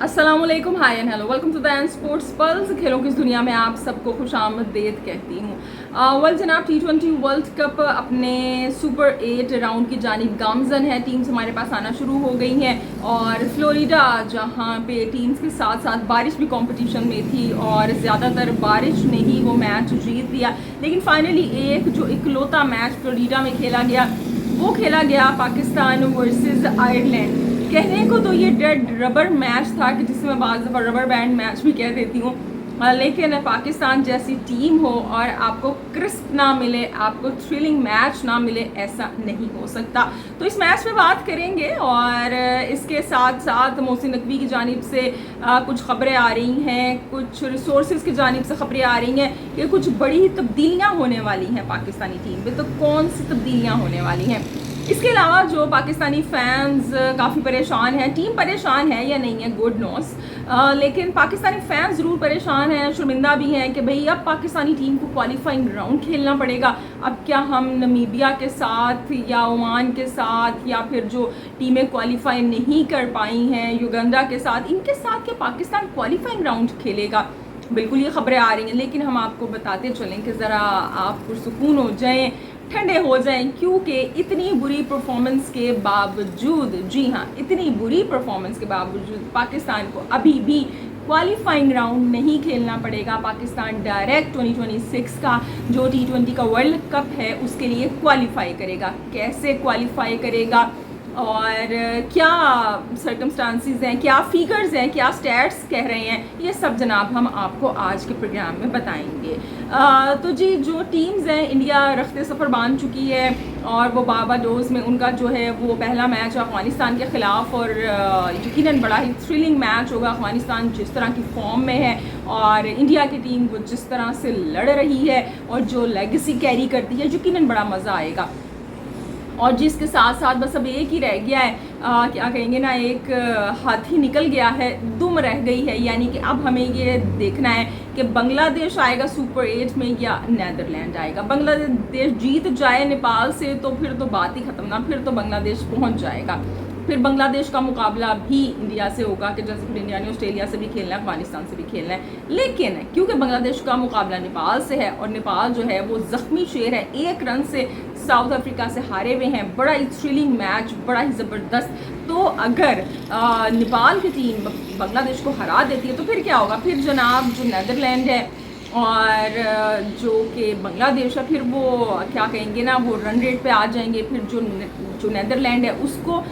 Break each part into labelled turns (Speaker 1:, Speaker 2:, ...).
Speaker 1: अस्सलामुअलैकुम, hi and hello, welcome to the and sports pulse. खेलों की इस दुनिया में आप सबको खुशामदीद कहती हूँ। वर्ल्ड जनाब T20 वर्ल्ड कप अपने सुपर 8 राउंड की जानिब गामजन है। टीम्स हमारे पास आना शुरू हो गई हैं और फ्लोरिडा जहाँ पे टीम्स के साथ साथ बारिश भी कंपटीशन में थी और ज़्यादातर बारिश ने ही वो मैच जीत दिया। लेकिन फाइनली एक जो इकलौता मैच फ्लोरिडा में खेला गया वो खेला गया पाकिस्तान वर्सेस आयरलैंड। कहने को तो ये डेड रबर मैच था कि जिसमें मैं बाज़ दफ़ा रबर बैंड मैच भी कह देती हूँ, लेकिन पाकिस्तान जैसी टीम हो और आपको क्रिस्प ना मिले, आपको थ्रिलिंग मैच ना मिले, ऐसा नहीं हो सकता। तो इस मैच में बात करेंगे और इसके साथ साथ मोहसिन नकवी की जानिब से कुछ खबरें आ रही हैं, कुछ रिसोर्सेज की जानिब से खबरें आ रही हैं कि कुछ बड़ी तब्दीलियाँ होने वाली हैं पाकिस्तानी टीम में। तो कौन सी तब्दीलियाँ होने वाली हैं? इसके अलावा जो पाकिस्तानी फैंस काफ़ी परेशान हैं, टीम परेशान है या नहीं है, गुड नोस, लेकिन पाकिस्तानी फैंस ज़रूर परेशान हैं, शर्मिंदा भी हैं कि भाई अब पाकिस्तानी टीम को क्वालिफाइंग राउंड खेलना पड़ेगा। अब क्या हम नमीबिया के साथ या ओमान के साथ या फिर जो टीमें क्वालिफाई नहीं कर पाई हैं युगांडा के साथ, इनके साथ क्या पाकिस्तान क्वालिफाइंग राउंड खेलेगा? बिल्कुल ये खबरें आ रही हैं, लेकिन हम आपको बताते चलें कि ज़रा आप पुरसुकून हो जाएं, ठंडे हो जाएं, क्योंकि इतनी बुरी परफॉर्मेंस के बावजूद, जी हाँ, इतनी बुरी परफॉर्मेंस के बावजूद पाकिस्तान को अभी भी क्वालिफाइंग राउंड नहीं खेलना पड़ेगा। पाकिस्तान डायरेक्ट 2026 का जो T20 का वर्ल्ड कप है उसके लिए क्वालिफाई करेगा। कैसे क्वालिफाई करेगा और क्या सर्कमस्टांसिस हैं, क्या फिगर्स हैं, क्या स्टैट्स कह रहे हैं, ये सब जनाब हम आपको आज के प्रोग्राम में बताएंगे। तो जी, जो टीम्स हैं, इंडिया रफ्ते सफ़र बांध चुकी है और वो बारबाडोस में उनका जो है वो पहला मैच अफगानिस्तान के ख़िलाफ़, और यकीनन बड़ा ही थ्रिलिंग मैच होगा। अफगानिस्तान जिस तरह की फॉर्म में है और इंडिया की टीम वो जिस तरह से लड़ रही है और जो लेगेसी कैरी करती है, यकीनन बड़ा मज़ा आएगा। और जिसके साथ साथ बस अब एक ही रह गया है, क्या कहेंगे ना, एक हाथी निकल गया है, दुम रह गई है। यानी कि अब हमें ये देखना है कि बांग्लादेश आएगा सुपर 8 में या नीदरलैंड आएगा। बांग्लादेश जीत जाए नेपाल से तो फिर तो बात ही ख़त्म ना, फिर तो बांग्लादेश पहुंच जाएगा। फिर बांग्लादेश का मुकाबला भी इंडिया से होगा कि जैसे फिर इंडिया ने ऑस्ट्रेलिया से भी खेलना है, अफगानिस्तान से भी खेलना है। लेकिन क्योंकि बांग्लादेश का मुकाबला नेपाल से है और नेपाल जो है वो ज़ख्मी शेर है, 1 रन से साउथ अफ्रीका से हारे हुए हैं, बड़ा ही थ्रिलिंग मैच, बड़ा ही ज़बरदस्त। तो अगर नेपाल की टीम बांग्लादेश को हरा देती है तो फिर क्या होगा? फिर जनाब जो नीदरलैंड है और जो कि बांग्लादेश है, फिर वो क्या कहेंगे ना, वो रन रेट पे आ जाएंगे। फिर जो नीदरलैंड है उसको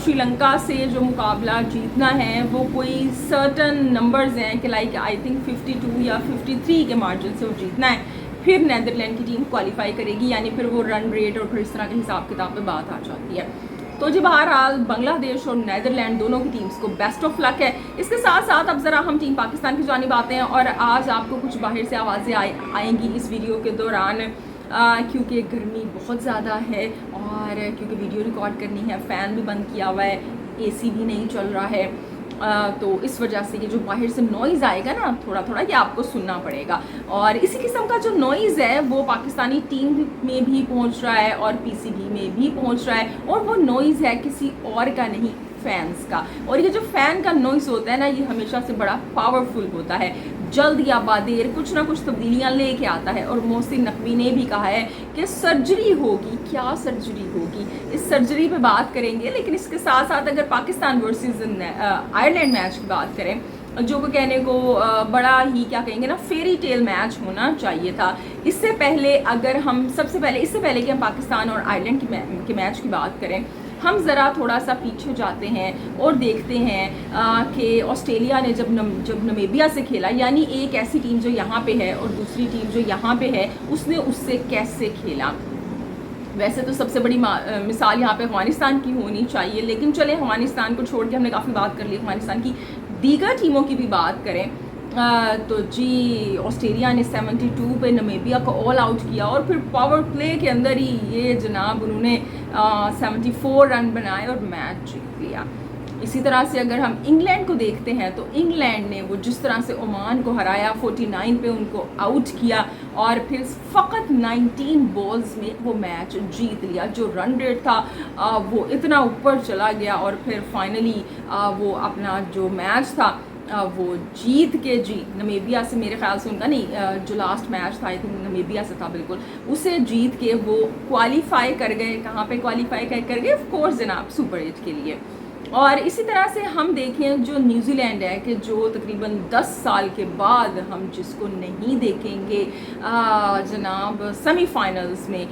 Speaker 1: श्रीलंका से जो मुकाबला जीतना है वो कोई सर्टन नंबर्स हैं कि लाइक आई थिंक 52 या 53 के मार्जिन से वो जीतना है। फिर नीदरलैंड की टीम क्वालिफाई करेगी, यानी फिर वो रन रेट और फिर इस तरह के हिसाब किताब पे बात आ जाती है। तो जी, बहरहाल बांग्लादेश और नीदरलैंड दोनों की टीम्स को बेस्ट ऑफ लक है। इसके साथ साथ अब ज़रा हम टीम पाकिस्तान की जानिब आते हैं और आज आपको कुछ बाहर से आवाज़ें आएंगी इस वीडियो के दौरान, क्योंकि गर्मी बहुत ज़्यादा है और क्योंकि वीडियो रिकॉर्ड करनी है, फ़ैन भी बंद किया हुआ है, AC भी नहीं चल रहा है, तो इस वजह से ये जो बाहर से नॉइज़ आएगा ना थोड़ा थोड़ा, ये आपको सुनना पड़ेगा। और इसी किस्म का जो नॉइज़ है वो पाकिस्तानी टीम में भी पहुंच रहा है और PCB में भी पहुंच रहा है, और वो नॉइज़ है किसी और का नहीं, फैंस का। और ये जो फ़ैन का नॉइज़ होता है ना, ये हमेशा से बड़ा पावरफुल होता है, जल्द या बादेर कुछ ना कुछ तब्दीलियाँ लेके आता है। और मोहसिन नकवी ने भी कहा है कि सर्जरी होगी। क्या सर्जरी होगी? इस सर्जरी पे बात करेंगे। लेकिन इसके साथ साथ अगर पाकिस्तान वर्सेस आयरलैंड मैच की बात करें, जो को कहने को बड़ा ही क्या कहेंगे ना, फेरी टेल मैच होना चाहिए था। इससे पहले अगर हम इससे पहले कि हम पाकिस्तान और आयरलैंड के मैच की बात करें, हम ज़रा थोड़ा सा पीछे जाते हैं और देखते हैं कि ऑस्ट्रेलिया ने जब नमीबिया से खेला, यानी एक ऐसी टीम जो यहाँ पे है और दूसरी टीम जो यहाँ पे है, उसने उससे कैसे खेला। वैसे तो सबसे बड़ी मिसाल यहाँ पे अफगानिस्तान की होनी चाहिए, लेकिन चले अफगानिस्तान को छोड़ के हमने काफ़ी बात कर ली, अफगानिस्तान की दीगर टीमों की भी बात करें तो जी, ऑस्ट्रेलिया ने 72 पे नमीबिया को ऑल आउट किया और फिर पावर प्ले के अंदर ही ये जनाब उन्होंने 74 रन बनाए और मैच जीत लिया। इसी तरह से अगर हम इंग्लैंड को देखते हैं तो इंग्लैंड ने वो जिस तरह से ओमान को हराया, 49 पे उनको आउट किया और फिर फ़कत 19 बॉल्स में वो मैच जीत लिया। जो रन रेट था वो इतना ऊपर चला गया और फिर फाइनली वो अपना जो मैच था वो जीत के जी नमीबिया से, मेरे ख्याल से उनका नहीं, जो लास्ट मैच था आई थिंक नमीबिया से था बिल्कुल, उसे जीत के वो क्वालिफाई कर गए। कहाँ पे क्वालिफाई कर गए? ऑफ कोर्स जनाब सुपर 8 के लिए। और इसी तरह से हम देखें जो न्यूजीलैंड है कि जो तकरीबन 10 साल के बाद हम जिसको नहीं देखेंगे जनाब सेमीफाइनल्स में,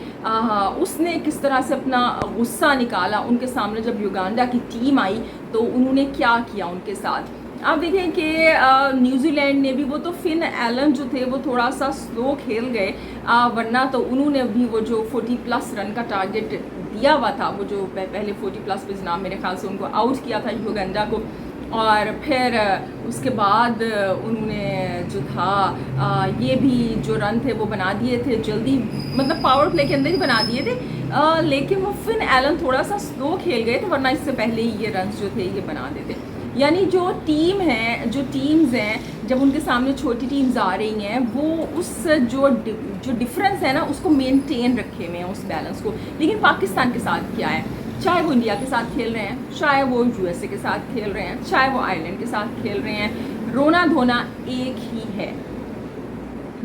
Speaker 1: उसने किस तरह से अपना गुस्सा निकाला उनके सामने जब युगांडा की टीम आई तो उन्होंने क्या किया उनके साथ। आप देखें कि न्यूजीलैंड ने भी, वो तो फिन एलन जो थे वो थोड़ा सा स्लो खेल गए, वरना तो उन्होंने भी वो जो 40+ रन का टारगेट दिया हुआ था, वो जो पहले 40+ पे जनाब मेरे ख्याल से उनको आउट किया था युगांडा को, और फिर उसके बाद उन्होंने जो था ये भी जो रन थे वो बना दिए थे जल्दी, मतलब पावर प्ले के अंदर ही बना दिए थे, लेकिन वो फिन एलन थोड़ा सा स्लो खेल गए थे, वरना इससे पहले ही ये रन जो थे ये बना देते। यानी जो टीम है, जो टीम्स हैं, जब उनके सामने छोटी टीम्स आ रही हैं वो उस जो डिफरेंस है ना उसको मेंटेन रखे हुए हैं, उस बैलेंस को। लेकिन पाकिस्तान के साथ क्या है, चाहे वो इंडिया के साथ खेल रहे हैं, चाहे वो यूएसए के साथ खेल रहे हैं, चाहे वो आयरलैंड के साथ खेल रहे हैं, रोना धोना एक ही है।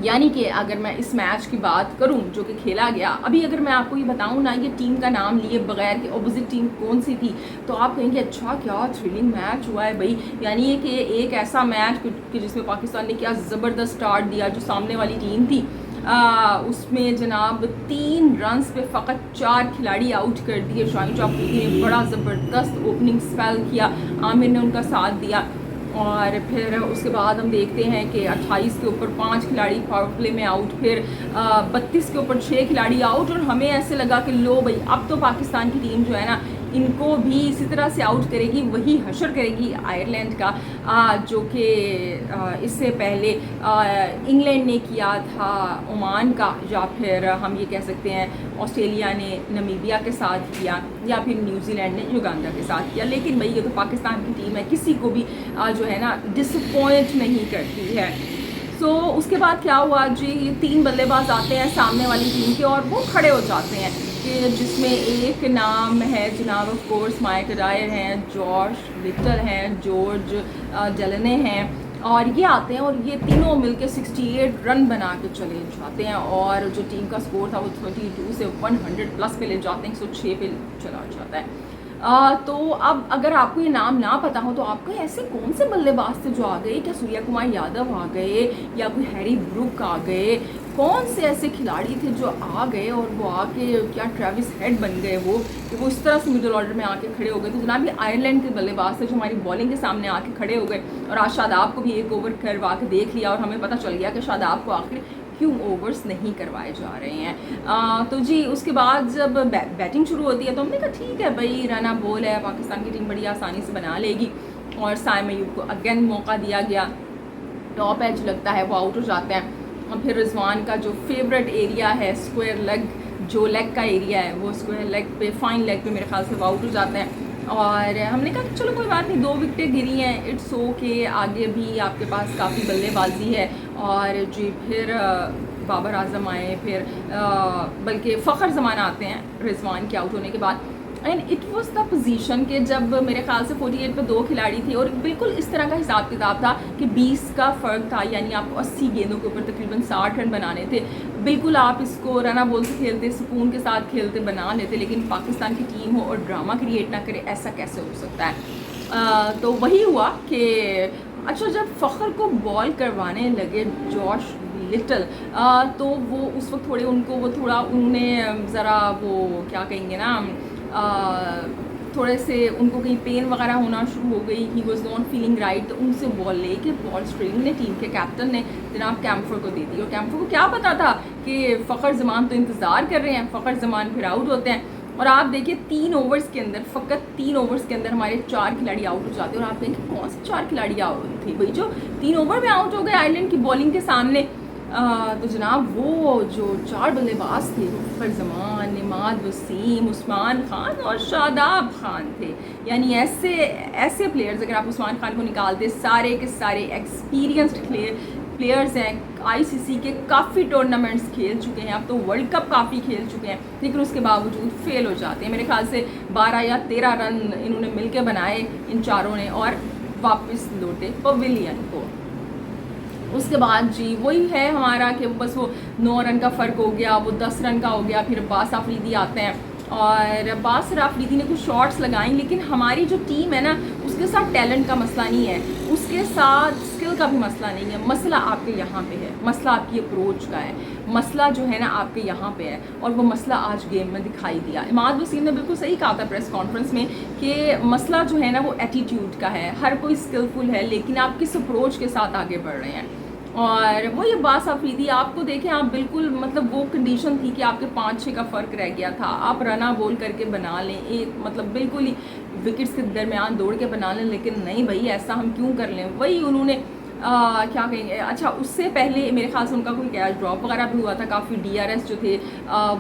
Speaker 1: यानी कि अगर मैं इस मैच की बात करूं जो कि खेला गया, अभी अगर मैं आपको ये बताऊं ना, ये टीम का नाम लिए बगैर कि ऑपोजिट टीम कौन सी थी, तो आप कहेंगे अच्छा क्या थ्रिलिंग मैच हुआ है भाई। यानी ये कि एक ऐसा मैच कि जिसमें पाकिस्तान ने क्या ज़बरदस्त स्टार्ट दिया, जो सामने वाली टीम थी उसमें जनाब 3 रन्स पे फ़कत 4 खिलाड़ी आउट कर दिए। शाहिद अफरीदी ने बड़ा ज़बरदस्त ओपनिंग स्पेल किया, आमिर ने उनका साथ दिया, और फिर उसके बाद हम देखते हैं कि 28 के ऊपर 5 खिलाड़ी पावर प्ले में आउट, फिर 32 के ऊपर 6 खिलाड़ी आउट, और हमें ऐसे लगा कि लो भाई अब तो पाकिस्तान की टीम जो है ना इनको भी इसी तरह से आउट करेगी, वही हशर करेगी आयरलैंड का, जो कि इससे पहले इंग्लैंड ने किया था ओमान का, या फिर हम ये कह सकते हैं ऑस्ट्रेलिया ने नमीबिया के साथ किया, या फिर न्यूजीलैंड ने युगांडा के साथ किया। लेकिन भाई ये तो पाकिस्तान की टीम है, किसी को भी जो है ना डिसअपॉइंट नहीं करती है। सो उसके बाद क्या हुआ जी, 3 बल्लेबाज आते हैं सामने वाली टीम के और वो खड़े हो जाते हैं, कि जिसमें एक नाम है जनाब ऑफ कोर्स माइक डायर हैं, जॉश लिटल हैं, जॉर्ज डेलने हैं, और ये आते हैं और ये तीनों मिलके 68 रन बना के चले जाते हैं, और जो टीम का स्कोर था वो 32 से 100+ पे ले जाते हैं, 106 पे चला जाता है। तो अब अगर आपको ये नाम ना पता हो तो आपको ऐसे कौन से बल्लेबाज थे जो आ गए, क्या सूर्य कुमार यादव आ गए या कोई हैरी ब्रुक आ गए, कौन से ऐसे खिलाड़ी थे जो आ गए और वो आके क्या ट्रेविस हेड बन गए वो, कि वो इस तरह से मिडिल ऑर्डर में आके खड़े हो गए। तो जनाब ये आयरलैंड के बल्लेबाज थे जो हमारी बॉलिंग के सामने आके खड़े हो गए, और आज शादाब को भी एक ओवर करवा के देख लिया और हमें पता चल गया कि शादाब को आखिर क्यों ओवर्स नहीं करवाए जा रहे हैं। तो जी उसके बाद जब बैटिंग शुरू होती है तो हमने कहा ठीक है भाई रना बॉल है, पाकिस्तान की टीम बड़ी आसानी से बना लेगी, और साइम अयूब को अगेन मौका दिया गया, टॉप एज लगता है वो आउट हो जाते हैं, और फिर रिजवान का जो फेवरेट एरिया है स्क्वायर लेग, जो लेग का एरिया है वो स्क्वायर लेग पे, फाइन लेग पे मेरे ख्याल से वो आउट हो जाते हैं, और हमने कहा कि चलो कोई बात नहीं, 2 विकेटें गिरी हैं, इट्स ओके, आगे भी आपके पास काफ़ी बल्लेबाजी है। और जी फिर बाबर आजम आए, फिर बल्कि फ़खर ज़मान आते हैं रिजवान के आउट होने के बाद, and it was the position के जब मेरे ख्याल से 48 पे 2 खिलाड़ी थे, और बिल्कुल इस तरह का हिसाब किताब था कि 20 का फ़र्क था, यानी आपको 80 गेंदों के ऊपर तकरीबन 60 रन बनाने थे। बिल्कुल आप इसको रना बॉल से खेलते, सुकून के साथ खेलते, बना लेते, लेकिन पाकिस्तान की टीम हो और ड्रामा क्रिएट ना करे, ऐसा कैसे हो सकता है। तो वही हुआ कि अच्छा जब फ़खर को बॉल करवाने लगे जॉश लिटल, तो वो उस वक्त थोड़े उनको वो थोड़ा उन्होंने ज़रा वो क्या कहेंगे ना, थोड़े से उनको कहीं पेन वगैरह होना शुरू हो गई, he was not feeling right, तो उनसे बॉल लेके बॉल स्ट्रेलिंग ने टीम के कैप्टन ने जनाब कैम्फर को दे दी, और कैम्फर को क्या पता था कि फ़खर ज़मान तो इंतज़ार कर रहे हैं, फ़खर ज़मान फिर आउट होते हैं, और आप देखिए 3 ओवर्स के अंदर, फ़कत 3 ओवर्स के अंदर हमारे 4 खिलाड़ी आउट हो जाते हैं, और आप कहेंगे कौन से 4 खिलाड़ी आउट थे भाई जो 3 ओवर में आउट हो गए आयरलैंड की बॉलिंग के सामने। तो जनाब वो जो 4 बल्लेबाज थे वो फ़खर जमान, इमाद वसीम, उस्मान खान और शादाब खान थे। यानी ऐसे ऐसे प्लेयर्स, अगर आप उस्मान खान को निकालते, सारे के सारे एक्सपीरियंस्ड प्लेयर्स हैं, आईसीसी के काफ़ी टूर्नामेंट्स खेल चुके हैं, अब तो वर्ल्ड कप काफ़ी खेल चुके हैं, लेकिन उसके बावजूद फेल हो जाते हैं। मेरे ख्याल से 12 या 13 रन इन्होंने मिलके बनाए इन चारों ने और वापस लौटे पवेलियन को। उसके बाद जी वही है हमारा कि बस वो 9 रन का फ़र्क हो गया, वो 10 रन का हो गया, फिर अब्बास आफरीदी आते हैं और अब्बास आफरीदी ने कुछ शॉट्स लगाई, लेकिन हमारी जो टीम है ना उसके साथ टैलेंट का मसला नहीं है, उसके साथ स्किल का भी मसला नहीं है। मसला आपके यहाँ पे है, मसला आपकी अप्रोच का है, मसला जो है ना आपके यहाँ पे है, और वो मसला आज गेम में दिखाई दिया। इमाद वसीम ने बिल्कुल सही कहा था प्रेस कॉन्फ्रेंस में कि मसला जो है ना वो एटीट्यूड का है। हर कोई स्किलफुल है, लेकिन आप किस अप्रोच के साथ आगे बढ़ रहे हैं। और वही अब्बास आफरीदी, आपको देखें, आप बिल्कुल मतलब वो कंडीशन थी कि आपके 5-6 का फ़र्क रह गया था, आप रना बोल करके बना लें, एक मतलब बिल्कुल ही विकेट्स के दरमियान दौड़ के बना लें, लेकिन नहीं भाई ऐसा हम क्यों कर लें। वही उन्होंने क्या कहेंगे, अच्छा उससे पहले मेरे ख्याल से उनका कोई कैच ड्रॉप वगैरह भी हुआ था, काफ़ी डीआरएस जो थे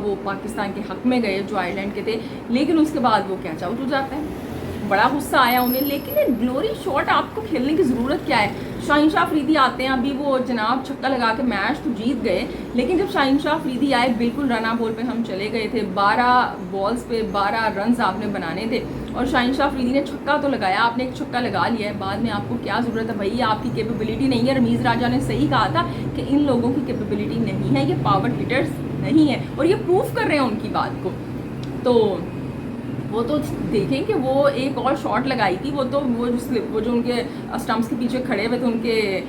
Speaker 1: वो पाकिस्तान के हक़ में गए जो आयरलैंड के थे, लेकिन उसके बाद वो कैच आउट हो जाता है। बड़ा गुस्सा आया उन्हें, लेकिन ये ग्लोरी शॉट आपको खेलने की ज़रूरत क्या है। शाहीन शाह अफरीदी आते हैं, अभी वो जनाब छक्का लगा के मैच तो जीत गए, लेकिन जब शाहीन शाह अफरीदी आए बिल्कुल रना बॉल पे हम चले गए थे, 12 बॉल्स पे 12 रन आपने बनाने थे और शाहीन शाह अफरीदी ने छक्का तो लगाया, आपने एक छक्का लगा लिया है, बाद में आपको क्या ज़रूरत है भाई, आपकी कैपेबिलिटी नहीं है। रमीज़ राजा ने सही कहा था कि इन लोगों की कैपेबिलिटी नहीं है, ये पावर हिटर्स नहीं है, और ये प्रूफ कर रहे हैं उनकी बात को। तो वो तो देखें कि वो एक और शॉट लगाई थी, वो जो उनके स्टंप्स के पीछे खड़े हुए थे, उनके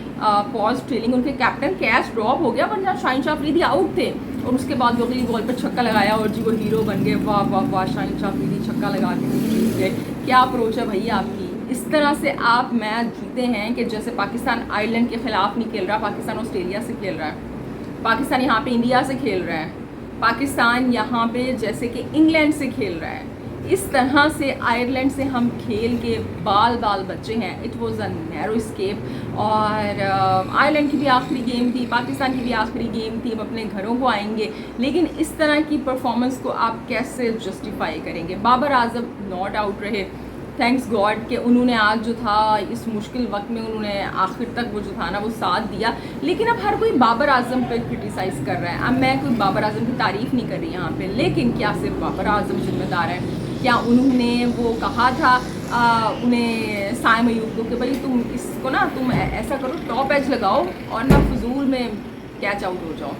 Speaker 1: पॉज ट्रेलिंग, उनके कैप्टन कैच ड्रॉप हो गया, वरना शाहीन शाह अफरीदी आउट थे, और उसके बाद वो अगली बॉल पर छक्का लगाया और जी वो हीरो बन गए। वाह वाह वाह, शाहीन शाह अफरीदी छक्का लगा के जीत गए। क्या अप्रोच है भैया आपकी, इस तरह से आप मैच जीते हैं कि जैसे पाकिस्तान आयरलैंड के ख़िलाफ़ नहीं खेल रहा, पाकिस्तान ऑस्ट्रेलिया से खेल रहा है, पाकिस्तान यहाँ पे इंडिया से खेल रहा है, पाकिस्तान यहाँ पे जैसे कि इंग्लैंड से खेल रहा है। इस तरह से आयरलैंड से हम खेल के बाल बच्चे हैं। It was a narrow escape, और आयरलैंड की भी आखिरी गेम थी, पाकिस्तान की भी आखिरी गेम थी, अब अपने घरों को आएंगे, लेकिन इस तरह की परफॉर्मेंस को आप कैसे जस्टिफाई करेंगे। बाबर आजम नॉट आउट रहे, थैंक्स गॉड कि उन्होंने आज जो था इस मुश्किल वक्त में उन्होंने आखिर तक वो जो था ना वो साथ दिया, लेकिन अब हर कोई बाबर आजम पे क्रिटिसाइज़ कर रहा है। अब मैं कोई बाबर आजम की तारीफ़ नहीं कर रही यहाँ पे, लेकिन क्या सिर्फ बाबर आजम जिम्मेदार है? क्या उन्होंने वो कहा था उन्हें साइम अयूब को कि भाई तुम इसको ना तुम ऐसा करो, टॉप एज लगाओ और ना फजूल में कैच आउट हो जाओ।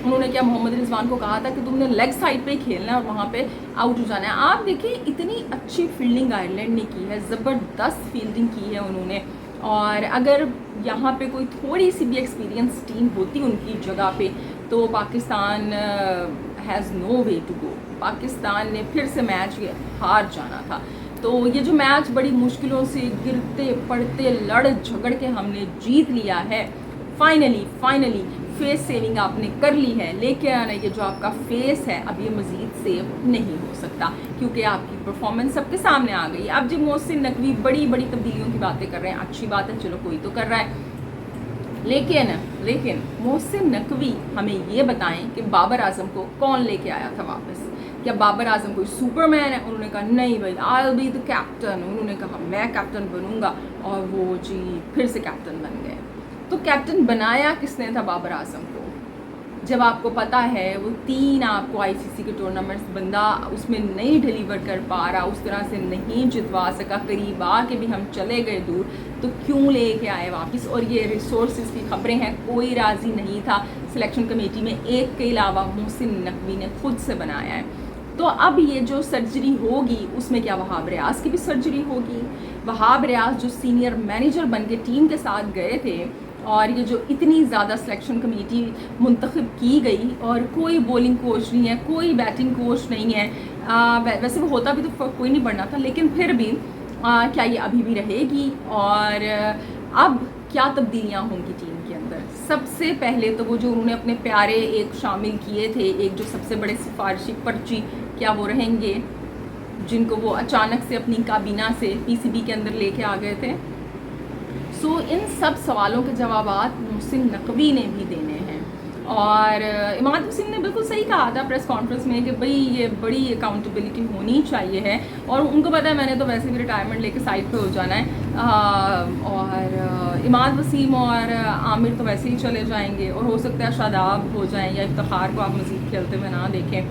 Speaker 1: उन्होंने क्या मोहम्मद रिजवान को कहा था कि तुमने लेग साइड पे खेलना है और वहाँ पे आउट हो जाना है। आप देखिए इतनी अच्छी फील्डिंग आयरलैंड ने की है, ज़बरदस्त फील्डिंग की है उन्होंने, और अगर यहाँ पे कोई थोड़ी सी भी एक्सपीरियंस टीम होती उनकी जगह पे तो Pakistan has no way to go, Pakistan ने फिर से मैच हार जाना था। तो ये जो मैच बड़ी मुश्किलों से गिरते पड़ते लड़ झगड़ के हमने जीत लिया है, फाइनली फेस सेविंग आपने कर ली है, लेकिन ये जो आपका फेस है अब ये मज़ीद सेव नहीं हो सकता, क्योंकि आपकी परफॉर्मेंस सबके सामने आ गई। अब जब मोहसिन नकवी बड़ी तब्दीलियों की बातें कर रहे हैं, अच्छी बात है, चलो कोई तो कर रहा है, लेकिन मोहसिन नकवी हमें ये बताएं कि बाबर आजम को कौन लेके आया था वापस। क्या बाबर आजम कोई सुपरमैन है? उन्होंने कहा नहीं भाई, I will be the captain. उन्होंने कहा मैं कैप्टन बनूंगा, और वो जी फिर से कैप्टन बन गए। तो कैप्टन बनाया किसने था बाबर आजम को? जब आपको पता है वो 3 आपको आईसीसी के टूर्नामेंट्स बंदा उसमें नहीं डिलीवर कर पा रहा, उस तरह से नहीं जितवा सका, करीब आके भी हम चले गए दूर, तो क्यों लेके आए वापस? और ये रिसोर्सेज की खबरें हैं, कोई राज़ी नहीं था सिलेक्शन कमेटी में, एक के अलावा मोहसिन नकवी ने खुद से बनाया है। तो अब ये जो सर्जरी होगी उसमें क्या वहाब रियाज की भी सर्जरी होगी? वहाब रियाज जो सीनियर मैनेजर बन के टीम के साथ गए थे, और ये जो इतनी ज़्यादा सिलेक्शन कमेटी मुंतखब की गई, और कोई बॉलिंग कोच नहीं है, कोई बैटिंग कोच नहीं है, वैसे वो होता भी तो कोई नहीं बढ़ना था, लेकिन फिर भी क्या ये अभी भी रहेगी? और अब क्या तब्दीलियाँ होंगी टीम के अंदर? सबसे पहले तो वो जो उन्होंने अपने प्यारे एक शामिल किए थे, एक जो सबसे बड़े सिफारिशी पर्ची, क्या वो रहेंगे जिनको वो अचानक से अपनी काबीना से पीसीबी के अंदर लेके आ गए थे? सो इन सब सवालों के जवाब मोहसिन नकवी ने भी देने हैं। और इमाद वसीम ने बिल्कुल सही कहा था प्रेस कॉन्फ्रेंस में कि भाई ये बड़ी अकाउंटेबिलिटी होनी चाहिए है, और उनको पता है मैंने तो वैसे भी रिटायरमेंट लेके साइड पे हो जाना है। और इमाद वसीम और आमिर तो वैसे ही चले जाएंगे, और हो सकता है शादाब हो जाएं या इफ्तिखार को आप मज़ीद खेलते हुए ना देखें।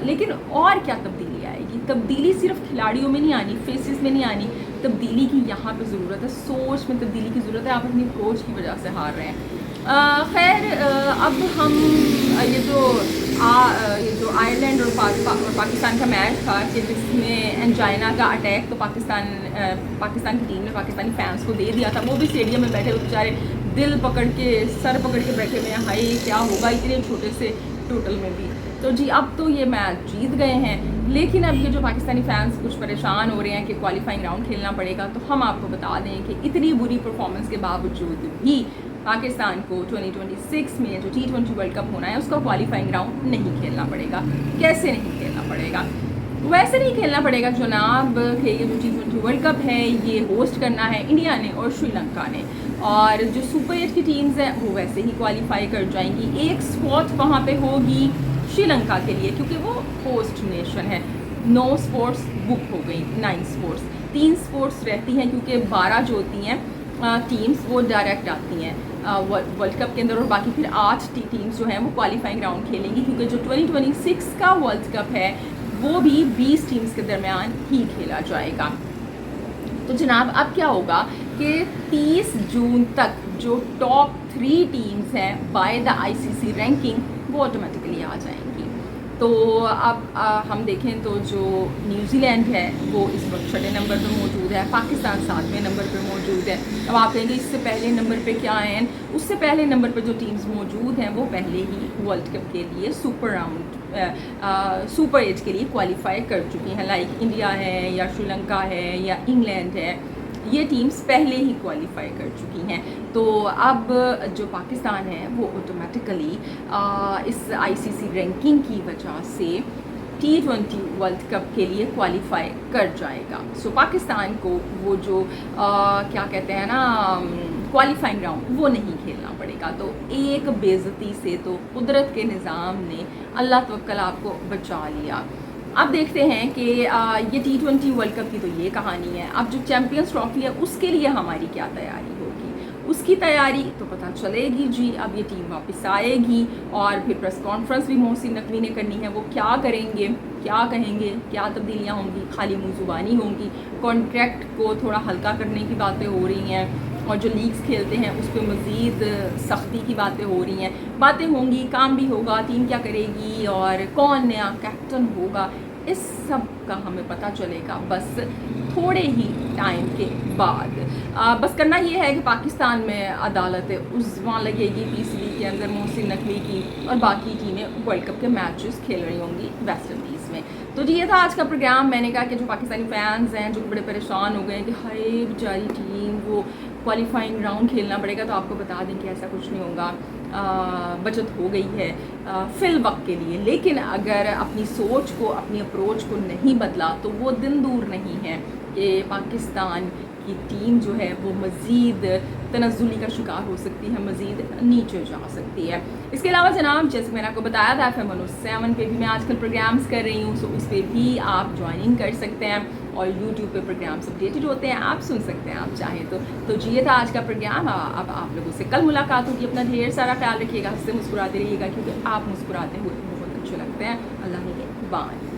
Speaker 1: लेकिन और क्या तब्दीली आएगी? तब्दीली सिर्फ खिलाड़ियों में नहीं आनी, फेसेस में नहीं आनी, तब्दीली की यहाँ पे ज़रूरत है, सोच में तब्दीली की ज़रूरत है। आप अपनी कोच की वजह से हार रहे हैं। खैर, अब हम ये जो आयरलैंड और पाकिस्तान का मैच था कि जिसमें एंजाइना का अटैक तो पाकिस्तान की टीम ने पाकिस्तानी फैंस को दे दिया था। वो भी स्टेडियम में बैठे हुए बेचारे दिल पकड़ के, सर पकड़ के बैठे हुए हैं, हाय क्या होगा इतने छोटे से टोटल में भी। तो जी अब तो ये मैच जीत गए हैं, लेकिन अब ये जो पाकिस्तानी फैंस कुछ परेशान हो रहे हैं कि क्वालिफाइंग राउंड खेलना पड़ेगा, तो हम आपको बता दें कि इतनी बुरी परफॉर्मेंस के बावजूद भी पाकिस्तान को 2026 में जो T20 वर्ल्ड कप होना है उसका क्वालिफाइंग राउंड नहीं खेलना पड़ेगा। कैसे नहीं खेलना पड़ेगा? वैसे नहीं खेलना पड़ेगा जनाब कि ये जो T20 वर्ल्ड कप है ये होस्ट करना है इंडिया ने और श्रीलंका ने, और जो सुपर 8 की टीम्स हैं वो वैसे ही क्वालिफाई कर जाएंगी। एक स्पॉट वहाँ पे होगी श्रीलंका के लिए क्योंकि वो होस्ट नेशन है। 9 स्पोर्ट्स बुक हो गई, 9 स्पोर्ट्स, 3 स्पोर्ट्स रहती हैं क्योंकि 12 जो होती हैं टीम्स वो डायरेक्ट आती हैं वर्ल्ड कप के अंदर, और बाकी फिर 8 टीम्स जो हैं वो क्वालिफाइंग राउंड खेलेंगी क्योंकि जो 2026 का वर्ल्ड कप है वो भी 20 टीम्स के दरमियान ही खेला जाएगा। तो जनाब अब क्या होगा कि 30 जून तक जो टॉप 3 टीम्स हैं बाय द ICC रैंकिंग वो ऑटोमेटिकली आ जाएंगी। तो अब हम देखें तो जो न्यूजीलैंड है वो इस वक्त 6 नंबर पर मौजूद है, पाकिस्तान 7वें नंबर पर मौजूद है। अब आप कहेंगे इससे पहले नंबर पे क्या हैं? उससे पहले नंबर पर जो टीम्स मौजूद हैं वो पहले ही वर्ल्ड कप के लिए सुपर 8 के लिए क्वालिफाई कर चुकी हैं, लाइक इंडिया है या श्रीलंका है या इंग्लैंड है, ये टीम्स पहले ही क्वालिफाई कर चुकी हैं। तो अब जो पाकिस्तान है वो ऑटोमेटिकली इस ICC रैंकिंग की वजह से T20 वर्ल्ड कप के लिए क्वालिफाई कर जाएगा। सो पाकिस्तान को वो जो क्या कहते हैं ना क्वालिफाइंग राउंड वो नहीं खेलना पड़ेगा। तो एक बेइज्जती से तो कुदरत के निज़ाम ने अल्लाह तवक्कल आपको बचा लिया। अब देखते हैं कि ये T20 वर्ल्ड कप की तो ये कहानी है। अब जो चैम्पियंस ट्रॉफी है उसके लिए हमारी क्या तैयारी होगी, उसकी तैयारी तो पता चलेगी जी। अब ये टीम वापस आएगी और फिर प्रेस कॉन्फ्रेंस भी मोहसिन नकवी ने करनी है। वो क्या करेंगे, क्या कहेंगे, क्या तब्दीलियाँ होंगी, खाली मुँह ज़ुबानी होंगी, कॉन्ट्रैक्ट को थोड़ा हल्का करने की बातें हो रही हैं, और जो लीग्स खेलते हैं उस पर मज़ीद सख्ती की बातें हो रही हैं। बातें होंगी, काम भी होगा, टीम क्या करेगी और कौन नया कैप्टन होगा, इस सब का हमें पता चलेगा बस थोड़े ही टाइम के बाद। बस करना ये है कि पाकिस्तान में अदालत उज़्मा लगेगी PCB के अंदर मोहसिन नकवी की, और बाकी टीमें वर्ल्ड कप के मैचेस खेल रही होंगी वेस्ट इंडीज़ में। तो जी ये था आज का प्रोग्राम। मैंने कहा कि जो पाकिस्तानी फैंस हैं जो बड़े परेशान हो गए हैं कि हाय बेचारी टीम वो क्वालिफाइंग राउंड खेलना पड़ेगा, तो आपको बता दें कि ऐसा कुछ नहीं होगा। बचत हो गई है फिल वक्त के लिए, लेकिन अगर अपनी सोच को, अपनी अप्रोच को नहीं बदला तो वो दिन दूर नहीं है कि पाकिस्तान की टीम जो है वो मज़ीद तनज़्ज़ुली का शिकार हो सकती है, मज़ीद नीचे जा सकती है। इसके अलावा जनाब जैसे मैंने आपको बताया था FM 107 पे भी मैं आजकल प्रोग्राम्स कर रही हूँ, सो उस पर भी आप ज्वाइनिंग कर सकते हैं, और YouTube पे प्रोग्राम्स अपडेटेड होते हैं, आप सुन सकते हैं आप चाहें तो जी ये था आज का प्रोग्राम। अब आप लोगों से कल मुलाकात होगी। अपना ढेर सारा ख्याल रखिएगा, हंसते मुस्कुराते रहिएगा क्योंकि आप मुस्कुराते हुए बहुत अच्छे लगते हैं। अल्लाह ने बान।